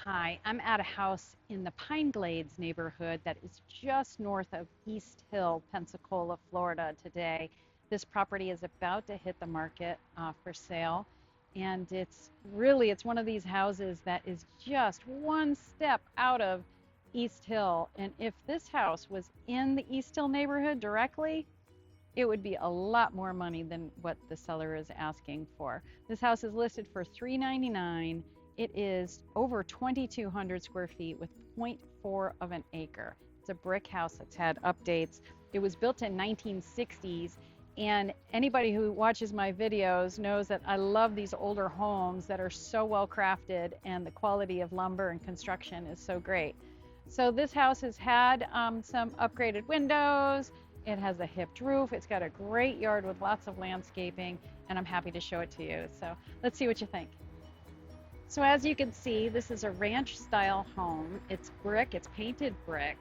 Hi, I'm at a house in the Pine Glades neighborhood that is just north of East Hill, Pensacola, Florida today. This property is about to hit the market for sale, and it's one of these houses that is just one step out of East Hill. And if this house was in the East Hill neighborhood directly, it would be a lot more money than what the seller is asking for. This house is listed for $399. It is over 2,200 square feet with zero point 0.4 of an acre. It's a brick house that's had updates. It was built in 1960s, and anybody who watches my videos knows that I love these older homes that are so well crafted, and the quality of lumber and construction is so great. So this house has had some upgraded windows. It has a hipped roof. It's got a great yard with lots of landscaping, and I'm happy to show it to you. So let's see what you think. So as you can see, this is a ranch style home. It's brick, it's painted brick.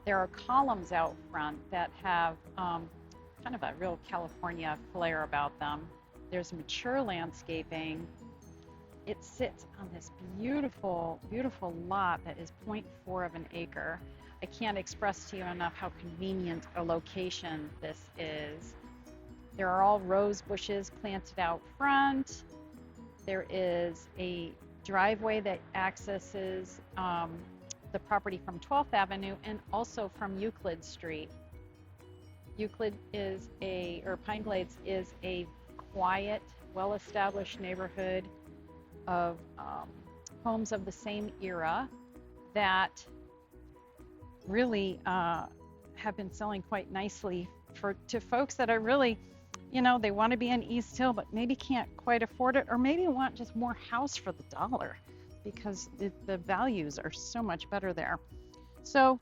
There are columns out front that have kind of a real California flair about them. There's mature landscaping. It sits on this beautiful, beautiful lot that is 0.4 of an acre. I can't express to you enough how convenient a location this is. There are all rose bushes planted out front. There is a driveway that accesses the property from 12th Avenue and also from Euclid Street. Pine Glades is a quiet, well-established neighborhood of homes of the same era that really have been selling quite nicely to folks that are really, they want to be in East Hill, but maybe can't quite afford it, or maybe want just more house for the dollar because the values are so much better there. So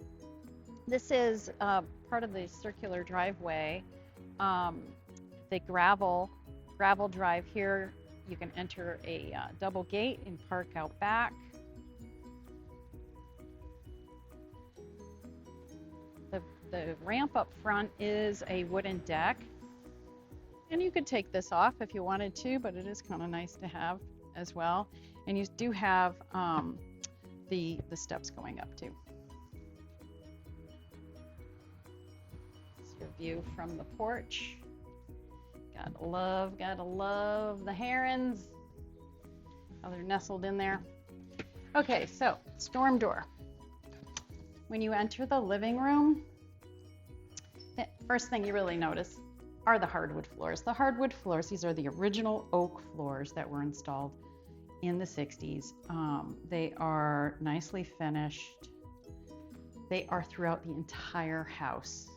this is part of the circular driveway. The gravel drive here. You can enter a double gate and park out back. The ramp up front is a wooden deck. And you could take this off if you wanted to, but it is kind of nice to have as well. And you do have the steps going up too. It's your view from the porch. Gotta love the herons. How they're nestled in there. Okay, so storm door. When you enter the living room, the first thing you really notice are the hardwood floors. The hardwood floors, these are the original oak floors that were installed in the 60s. They are nicely finished. They are throughout the entire house.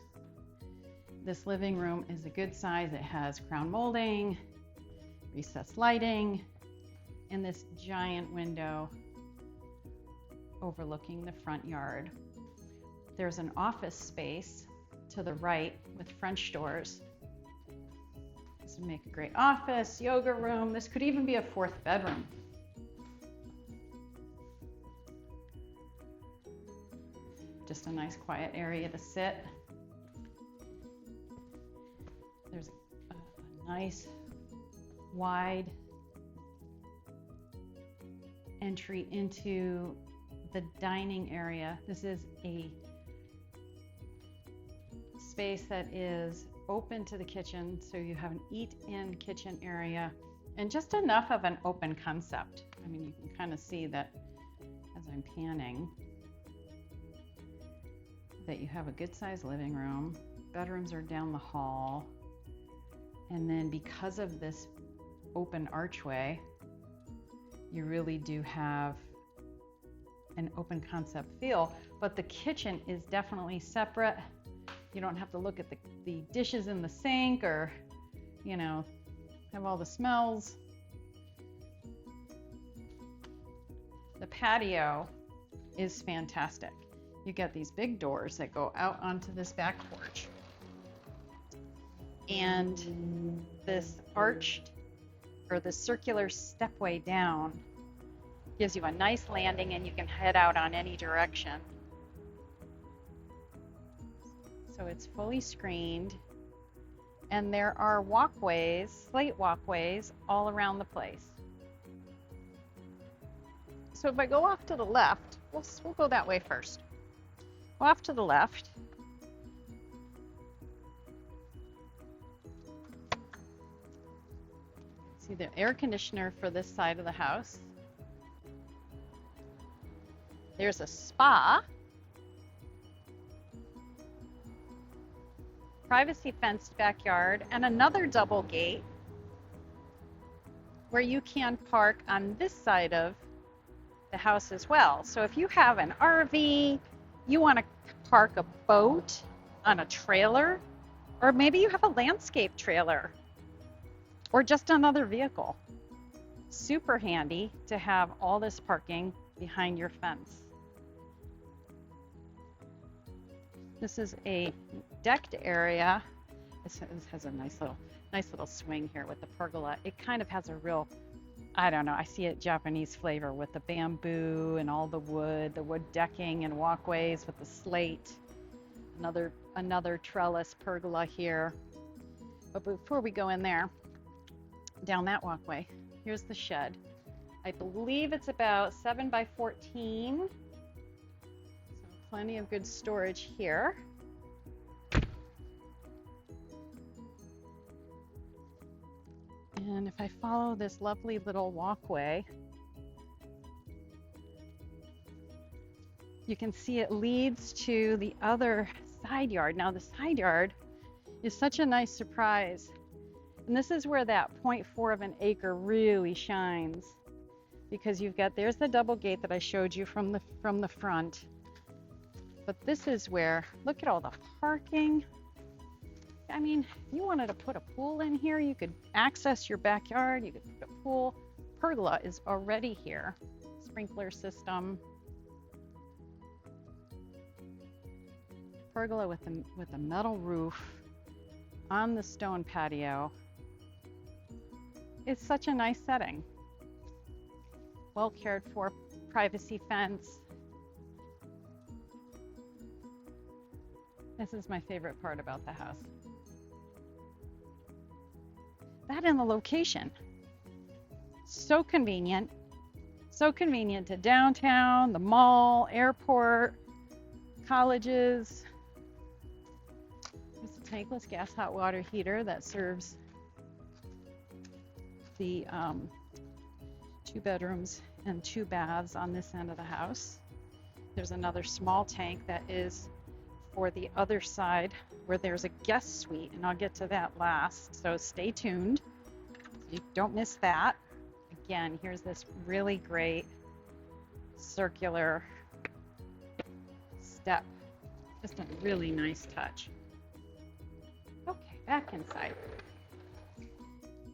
This living room is a good size. It has crown molding, recessed lighting, and this giant window overlooking the front yard. There's an office space to the right with French doors. This would make a great office, yoga room. This could even be a fourth bedroom. Just a nice quiet area to sit. There's a nice wide entry into the dining area. This is a space that is open to the kitchen, so you have an eat-in kitchen area and just enough of an open concept. I mean, you can kind of see that as I'm panning that you have a good-sized living room. Bedrooms are down the hall, and then because of this open archway, you really do have an open concept feel, but the kitchen is definitely separate. You don't have to look at the dishes in the sink or, have all the smells. The patio is fantastic. You get these big doors that go out onto this back porch. And this arched, or the circular stepway down, gives you a nice landing, and you can head out on any direction. So it's fully screened, and there are walkways, slate walkways, all around the place. So if I go off to the left, we'll go that way first. Go off to the left. See the air conditioner for this side of the house. There's a spa. Privacy fenced backyard and another double gate where you can park on this side of the house as well. So if you have an RV, you want to park a boat on a trailer, or maybe you have a landscape trailer or just another vehicle. Super handy to have all this parking behind your fence. This is a decked area. This has a nice little swing here with the pergola. It kind of has a real, I don't know, I see it Japanese flavor with the bamboo and all the wood decking and walkways with the slate. Another trellis pergola here. But before we go in there, down that walkway, here's the shed. I believe it's about 7 by 14. So plenty of good storage here. And if I follow this lovely little walkway, you can see it leads to the other side yard. Now the side yard is such a nice surprise. And this is where that 0.4 of an acre really shines, because there's the double gate that I showed you from the front. But this is where, look at all the parking. I mean, if you wanted to put a pool in here, you could access your backyard, you could put a pool. Pergola is already here. Sprinkler system. Pergola with a metal roof on the stone patio. It's such a nice setting. Well cared for, privacy fence. This is my favorite part about the house. That and the location. So convenient. So convenient to downtown, the mall, airport, colleges. There's a tankless gas hot water heater that serves the 2 bedrooms and 2 baths on this end of the house. There's another small tank that is for the other side where there's a guest suite, and I'll get to that last, so stay tuned. You don't miss that. Again, here's this really great circular step. Just a really nice touch. Okay, back inside.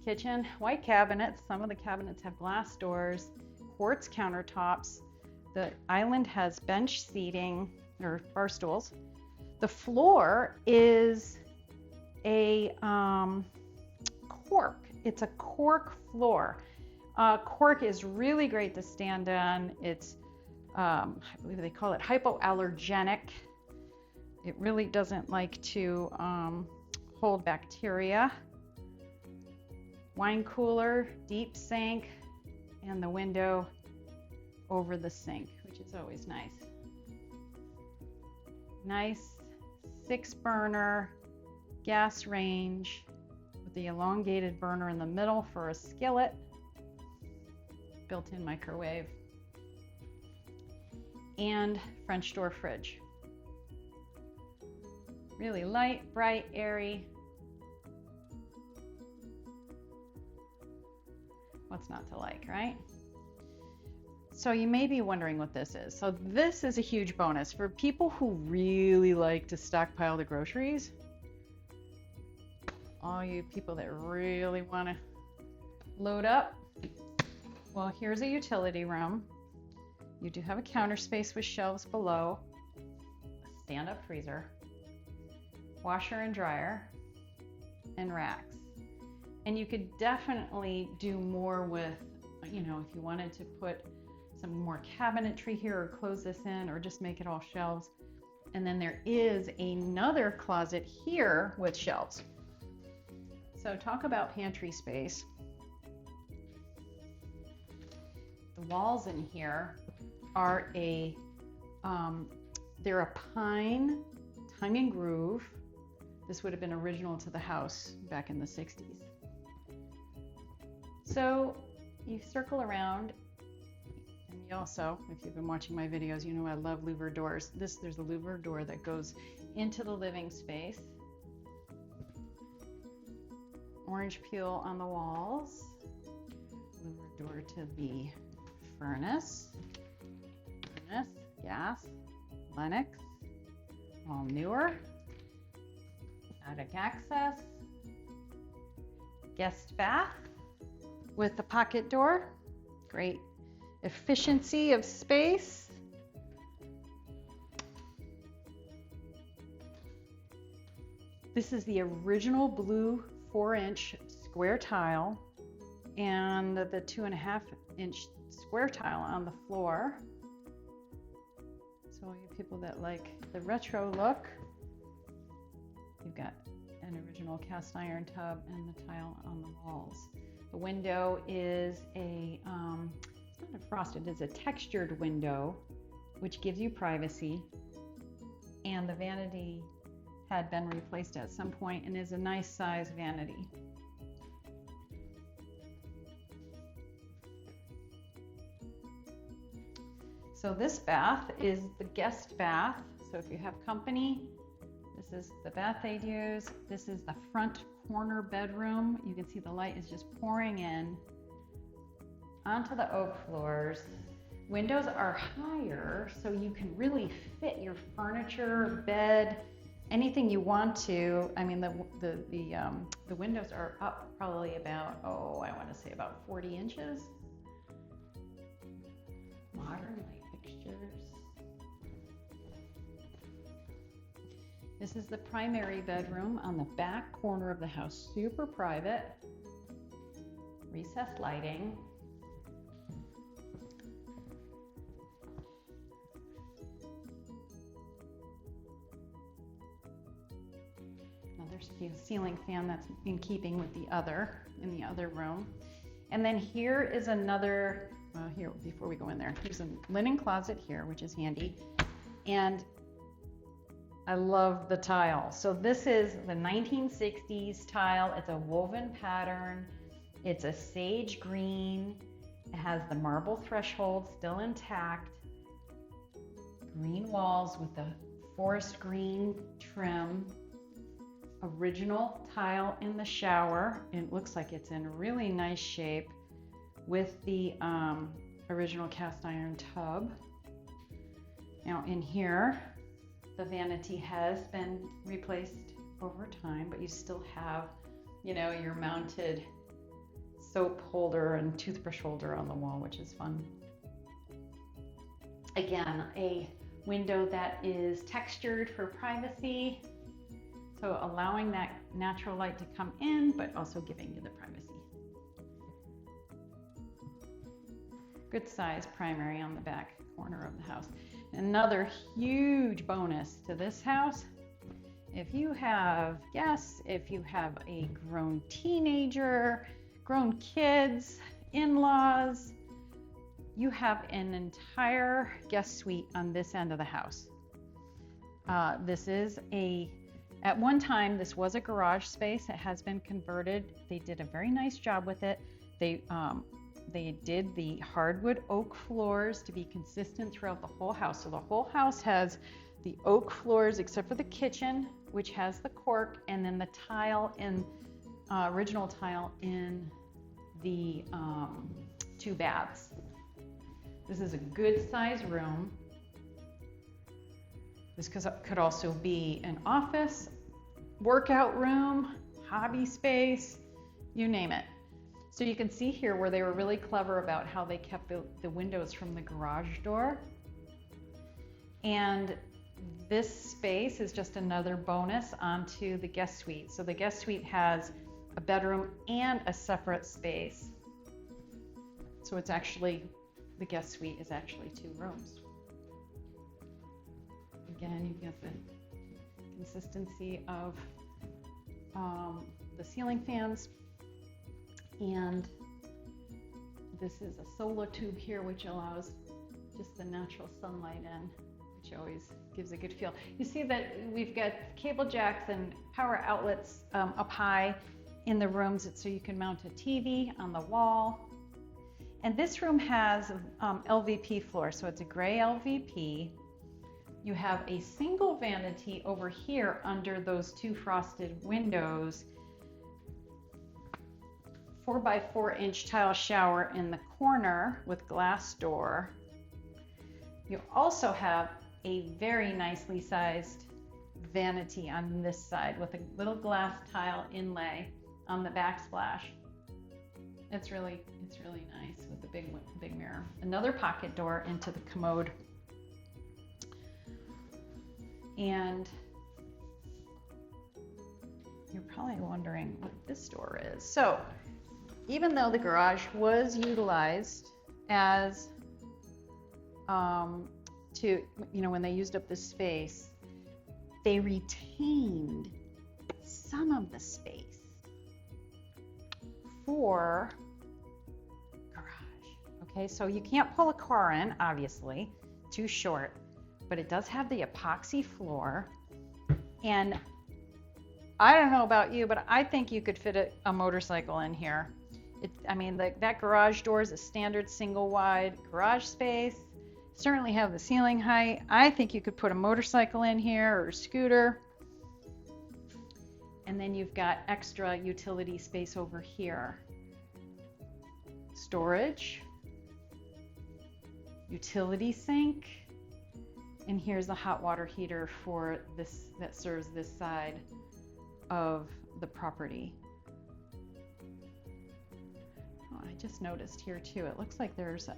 Kitchen, white cabinets. Some of the cabinets have glass doors, quartz countertops. The island has bench seating or bar stools. The floor is a cork. It's a cork floor. Cork is really great to stand on. It's, I believe they call it hypoallergenic. It really doesn't like to hold bacteria. Wine cooler, deep sink, and the window over the sink, which is always nice. Nice 6-burner gas range with the elongated burner in the middle for a skillet, built-in microwave, and French door fridge. Really light, bright, airy. What's not to like, right? So you may be wondering what this is. So this is a huge bonus for people who really like to stockpile the groceries. All you people that really want to load up. Well, here's a utility room. You do have a counter space with shelves below, a stand-up freezer, washer and dryer, and racks. And you could definitely do more with, you know, if you wanted to put some more cabinetry here or close this in or just make it all shelves. And then there is another closet here with shelves. So talk about pantry space. The walls in here are they're a pine tongue and groove. This would have been original to the house back in the 60s. So you circle around, and you also, if you've been watching my videos, you know I love louver doors. There's a louver door that goes into the living space. Orange peel on the walls. Louver door to the furnace, gas, Lennox, all newer. Attic access, guest bath with the pocket door. Great efficiency of space. This is the original blue 4-inch square tile and the 2.5-inch square tile on the floor. So all you people that like the retro look, you've got an original cast iron tub and the tile on the walls. The window is it's not a frosted, it's a textured window, which gives you privacy. And the vanity had been replaced at some point and is a nice size vanity. So this bath is the guest bath. So if you have company, this is the bath they'd use. This is the front corner bedroom. You can see the light is just pouring in onto the oak floors. Windows are higher, so you can really fit your furniture, bed, anything you want to. I mean, the windows are up probably about, I want to say about 40 inches. Modern light fixtures. This is the primary bedroom on the back corner of the house, super private. Recessed lighting. Another ceiling fan that's in keeping with the other, in the other room. And then here is another, here, before we go in there, there's a linen closet here, which is handy. And I love the tile. So this is the 1960s tile. It's a woven pattern. It's a sage green. It has the marble threshold still intact. Green walls with the forest green trim. Original tile in the shower. It looks like it's in really nice shape with the original cast iron tub. Now in here, the vanity has been replaced over time, but you still have, you know, your mounted soap holder and toothbrush holder on the wall, which is fun. Again, a window that is textured for privacy, so allowing that natural light to come in, but also giving you the privacy. Good size primary on the back corner of the house. Another huge bonus to this house, if you have guests, if you have a grown teenager, grown kids, in-laws, you have an entire guest suite on this end of the house. This is at one time, this was a garage space. It has been converted. They did a very nice job with it. They did the hardwood oak floors to be consistent throughout the whole house. So the whole house has the oak floors except for the kitchen, which has the cork, and then the tile in original tile in the 2 baths. This is a good size room. This could also be an office, workout room, hobby space, you name it. So you can see here where they were really clever about how they kept the windows from the garage door. And this space is just another bonus onto the guest suite. So the guest suite has a bedroom and a separate space. So it's actually, the guest suite is actually 2 rooms. Again, you get the consistency of the ceiling fans and This is a solar tube here, which allows just the natural sunlight in, which always gives a good feel. You see that we've got cable jacks and power outlets up high in the rooms, so you can mount a TV on the wall. And this room has LVP floor, so it's a gray LVP. You have a single vanity over here under those two frosted windows, 4x4 inch tile shower in the corner with glass door. You also have a very nicely sized vanity on this side with a little glass tile inlay on the backsplash. It's really nice with the big mirror. Another pocket door into the commode. And you're probably wondering what this door is. So even though the garage was utilized as when they used up the space, they retained some of the space for garage. Okay, so you can't pull a car in, obviously, too short, but it does have the epoxy floor. And I don't know about you, but I think you could fit a motorcycle in here. That garage door is a standard single wide garage space. Certainly have the ceiling height. I think you could put a motorcycle in here or a scooter. And then you've got extra utility space over here. Storage, utility sink, and here's the hot water heater for this that serves this side of the property. Oh, I just noticed here too, it looks like there's a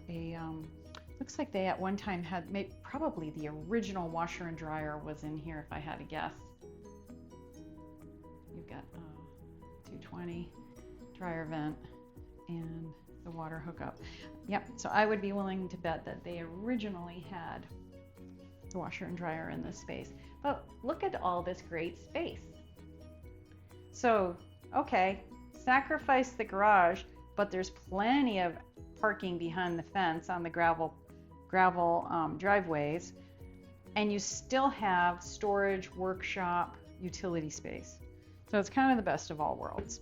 looks like they at one time had probably the original washer and dryer was in here, if I had to guess. You've got 220 dryer vent and the water hookup. Yep, so I would be willing to bet that they originally had the washer and dryer in this space. But look at all this great space. So, okay, sacrifice the garage, but there's plenty of parking behind the fence on the gravel driveways, and you still have storage, workshop, utility space. So it's kind of the best of all worlds.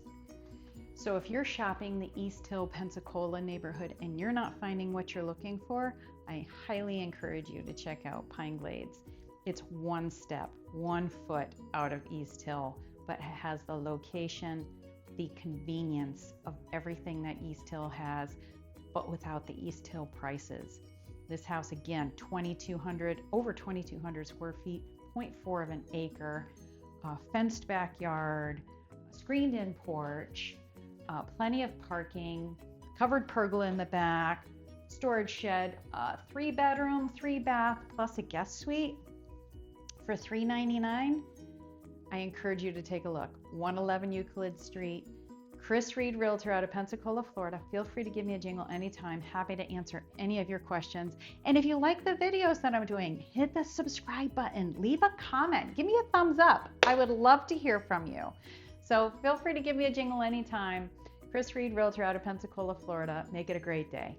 So if you're shopping the East Hill, Pensacola neighborhood and you're not finding what you're looking for, I highly encourage you to check out Pine Glades. It's one step, 1 foot out of East Hill, but it has the location, the convenience of everything that East Hill has, but without the East Hill prices. This house, again, over 2,200 square feet, 0.4 of an acre, fenced backyard, screened in porch, plenty of parking, covered pergola in the back, storage shed, 3 bedroom, 3 bath, plus a guest suite for $399. I encourage you to take a look. 111 Euclid Street, CHRIS REID Realtor out of Pensacola, Florida. Feel free to give me a jingle anytime. Happy to answer any of your questions. And if you like the videos that I'm doing, hit the subscribe button, leave a comment, give me a thumbs up. I would love to hear from you. So feel free to give me a jingle anytime. CHRIS REID Realtor out of Pensacola, Florida. Make it a great day.